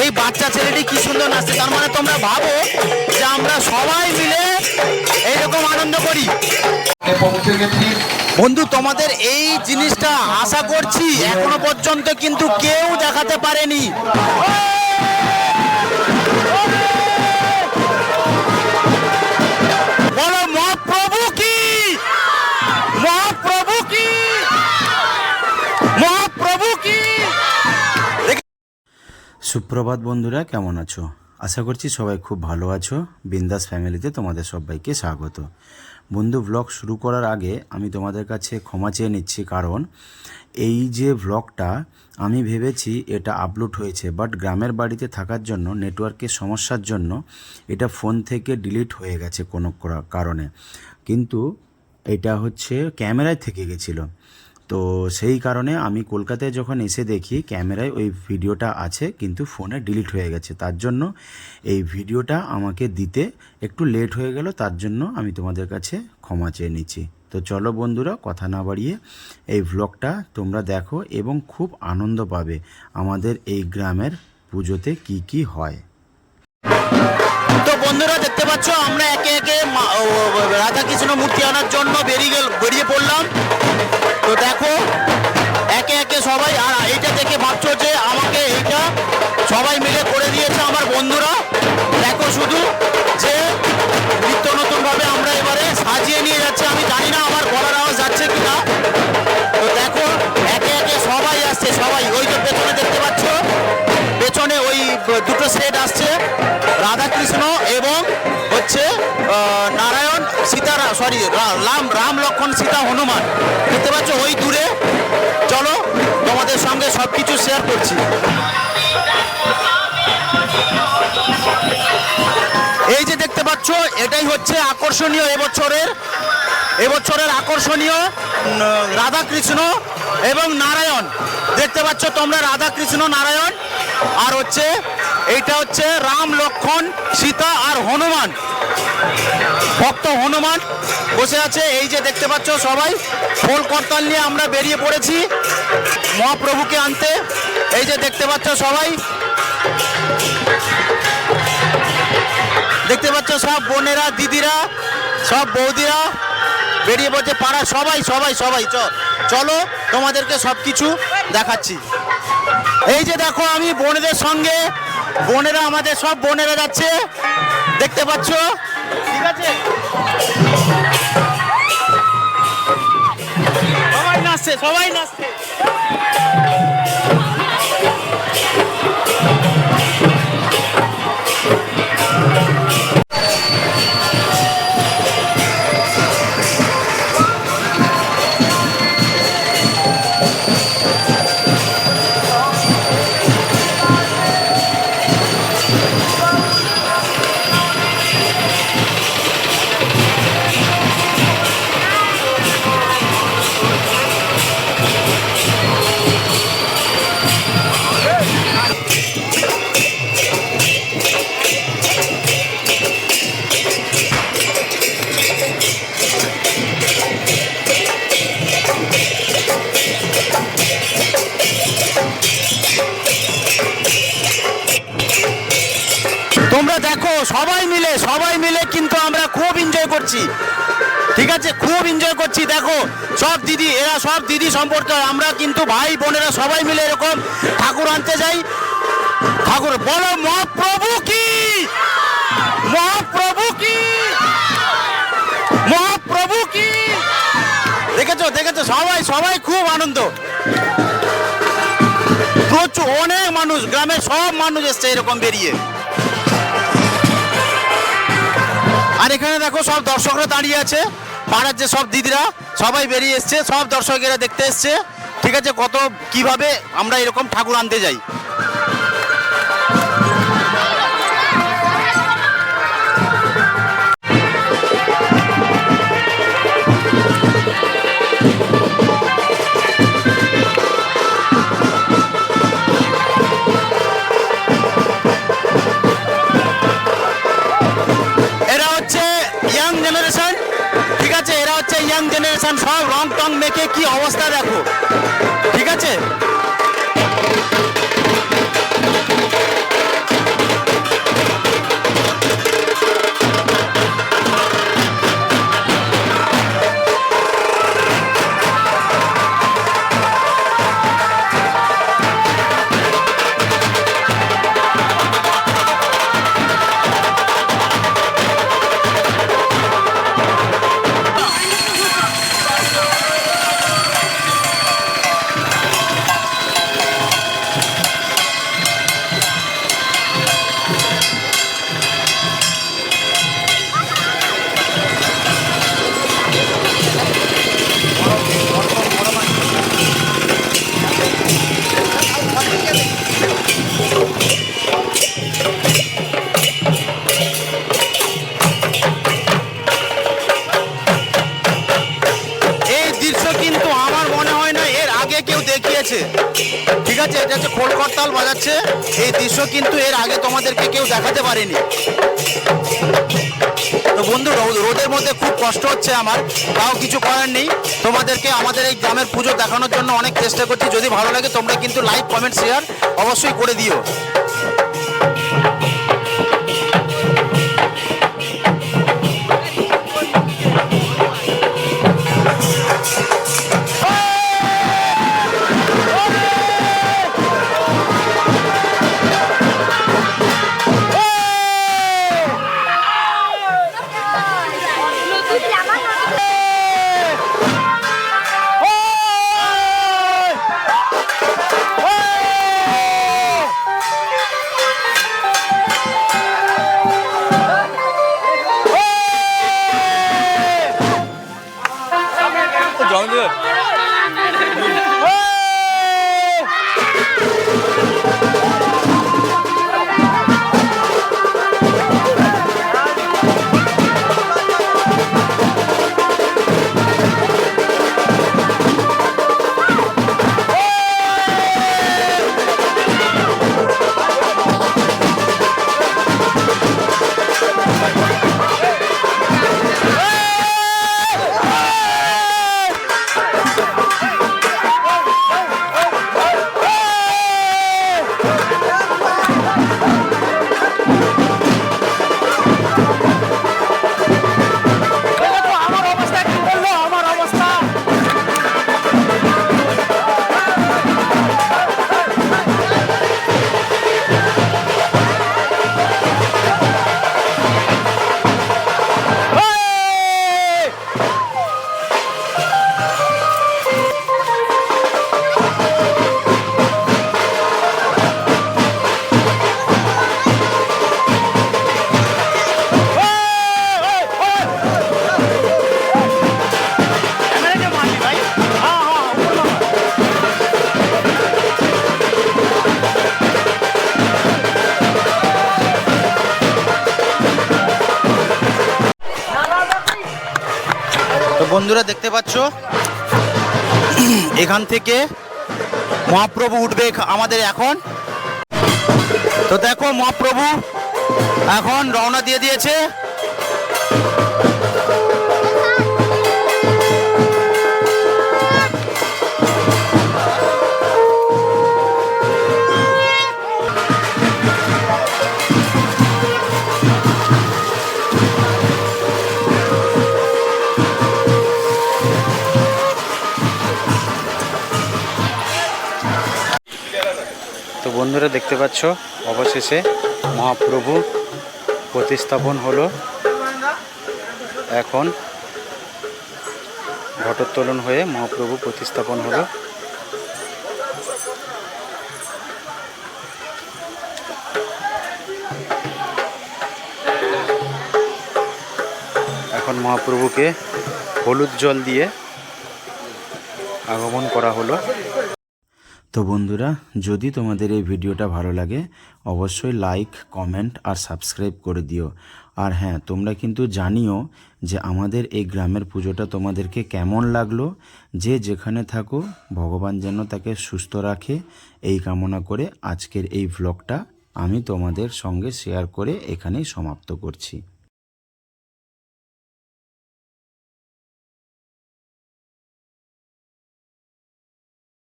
এই বাচ্চা ছেলেটি কি সুন্দর নাচছে। তার মানে তোমরা ভাবো যে আমরা সবাই মিলে এইরকম আনন্দ করি। বন্ধু, তোমাদের এই জিনিসটা আশা করছি এখনো পর্যন্ত কিন্তু কেউ দেখাতে পারেনি। বলো মহাপ্রভু কি, মহাপ্রভু কি, মহাপ্রভু কি। সুপ্রভাত বন্ধুরা, কেমন আছো? আশা করছি সবাই খুব ভালো আছো। বিন্দাস ফ্যামিলিতে তোমাদের সবাইকে স্বাগত। বন্ধু, ব্লগ শুরু করার আগে আমি তোমাদের কাছে ক্ষমা চেয়ে নিচ্ছি, কারণ এই যে ব্লগটা আমি ভেবেছি এটা আপলোড হয়েছে, বাট গ্রামের বাড়িতে থাকার জন্য নেটওয়ার্কের সমস্যার জন্য এটা ফোন থেকে ডিলিট হয়ে গেছে কোনো কারণে, কিন্তু এটা হচ্ছে ক্যামেরায় থেকে গেছিলো। তো সেই কারণে আমি কলকাতায় যখন এসে দেখি ক্যামেরায় ওই ভিডিওটা আছে, কিন্তু ফোনে ডিলিট হয়ে গেছে। তার জন্য এই ভিডিওটা আমাকে দিতে একটু লেট হয়ে গেল, তার জন্য আমি তোমাদের কাছে ক্ষমা চেয়ে নিচ্ছি। তো চলো বন্ধুরা, কথা না বাড়িয়ে এই ভ্লগটা তোমরা দেখো এবং খুব আনন্দ পাবে আমাদের এই গ্রামের পুজোতে কি কি হয়। তো বন্ধুরা, দেখতে পাচ্ছ আমরা একে একে রাধাকৃষ্ণ মূর্তি আনার জন্য বেরিয়ে পড়লাম। তো দেখো একে একে সবাই, আর এইটা দেখে ভাবছো যে আমাকে এইটা সবাই মিলে করে দিয়েছে আমার বন্ধুরা। দেখো শুধু যে নিত্য নতুনভাবে আমরা এবারে সাজিয়ে নিয়ে যাচ্ছে। আমি জানি না আমার গলার আওয়াজ যাচ্ছে কিনা। তো দেখো একে একে সবাই আসছে, সবাই। ওই যে পেছনে দেখতে পাচ্ছ, পেছনে ওই দুটো সেট আসছে, রাধাকৃষ্ণ এবং হচ্ছে নারায়ণ সীতারা, সরি রাম লক্ষ্মণ সীতা হনুমান। দেখতে পাচ্ছ ওই দূরে। চলো তোমাদের সঙ্গে সব কিছু শেয়ার করছি। এই যে দেখতে পাচ্ছ, এটাই হচ্ছে আকর্ষণীয় এবছরের আকর্ষণীয় রাধাকৃষ্ণ এবং নারায়ণ। দেখতে পাচ্ছ তোমরা রাধাকৃষ্ণ নারায়ণ, আর হচ্ছে এইটা হচ্ছে রাম লক্ষ্মণ সীতা আর হনুমান, ভক্ত হনুমান বসে আছে। এই যে দেখতে পাচ্ছ সবাই ফল করতাল নিয়ে আমরা বেরিয়ে পড়েছি মহাপ্রভুকে আনতে। এই যে দেখতে পাচ্ছ সবাই, দেখতে পাচ্ছ সব বোনেরা, দিদিরা, সব বৌদিরা বেরিয়ে পড়ছে, পাড়া সবাই সবাই সবাই। চলো তোমাদেরকে সব কিছু দেখাচ্ছি। এই যে দেখো আমি বোনেদের সঙ্গে, বোনেরা আমাদের সব বোনেরা যাচ্ছে, দেখতে পাচ্ছ। ঠিক আছে, সবাই নাচছে, সবাই নাচছে। তোমরা দেখো সবাই মিলে কিন্তু আমরা খুব এনজয় করছি। ঠিক আছে, খুব এনজয় করছি। দেখো সব দিদি, এরা সব দিদি সম্পর্কে, আমরা কিন্তু ভাই বোনেরা সবাই মিলে এরকম ঠাকুর আনতে যাই। ঠাকুর বলো মহাপ্রভু কি, মহাপ্রভু কি, মহাপ্রভু কি। দেখেছো দেখেছো, সবাই সবাই খুব আনন্দ। প্রচুর অনেক মানুষ, গ্রামের সব মানুষ এসছে এরকম বেরিয়ে। আর এখানে দেখো সব দর্শকরা দাঁড়িয়ে আছে, পাড়ার যে সব দিদিরা সবাই বেরিয়ে এসছে, সব দর্শকেরা দেখতে এসছে। ঠিক আছে, কত কিভাবে আমরা এরকম ঠাকুর আনতে যাই। ইয়াং জেনারেশন, সব রং টং মেখে কি অবস্থা দেখো। ঠিক আছে, ঢোল বাজাচ্ছে, এই দৃশ্য কিন্তু এর আগে তোমাদেরকে কেউ দেখাতে পারেনি। তো বন্ধু, রোদের মধ্যে খুব কষ্ট হচ্ছে আমার, তাও কিছু করার নেই। তোমাদেরকে আমাদের এই গ্রামের পুজো দেখানোর জন্য অনেক চেষ্টা করছি। যদি ভালো লাগে তোমরা কিন্তু লাইক, কমেন্ট, শেয়ার অবশ্যই করে দিও। তো বন্ধুরা দেখতে পাচ্ছ, এখান থেকে মহাপ্রভু উঠবে আমাদের এখন। তো দেখো মহাপ্রভু এখন রওনা দিয়ে দিয়েছে। তো বন্ধুরা দেখতে পাচ্ছ, অবশেষে মহাপ্রভু প্রতিস্থাপন হলো। এখন ঘটোত্তোলন হয়ে মহাপ্রভু প্রতিস্থাপন হলো। এখন মহাপ্রভুকে হলুদ জল দিয়ে আগমন করা হলো। তো বন্ধুরা, যদি তোমাদের এই ভিডিওটা ভালো লাগে অবশ্যই লাইক, কমেন্ট আর সাবস্ক্রাইব করে দিও। আর হ্যাঁ, তোমরা কিন্তু জানিও যে আমাদের এই গ্রামের পুজোটা তোমাদেরকে কেমন লাগলো। যে যেখানে থাকো ভগবান যেন তাকে সুস্থ রাখে, এই কামনা করে আজকের এই ভ্লগটা আমি তোমাদের সঙ্গে শেয়ার করে এখানেই সমাপ্ত করছি।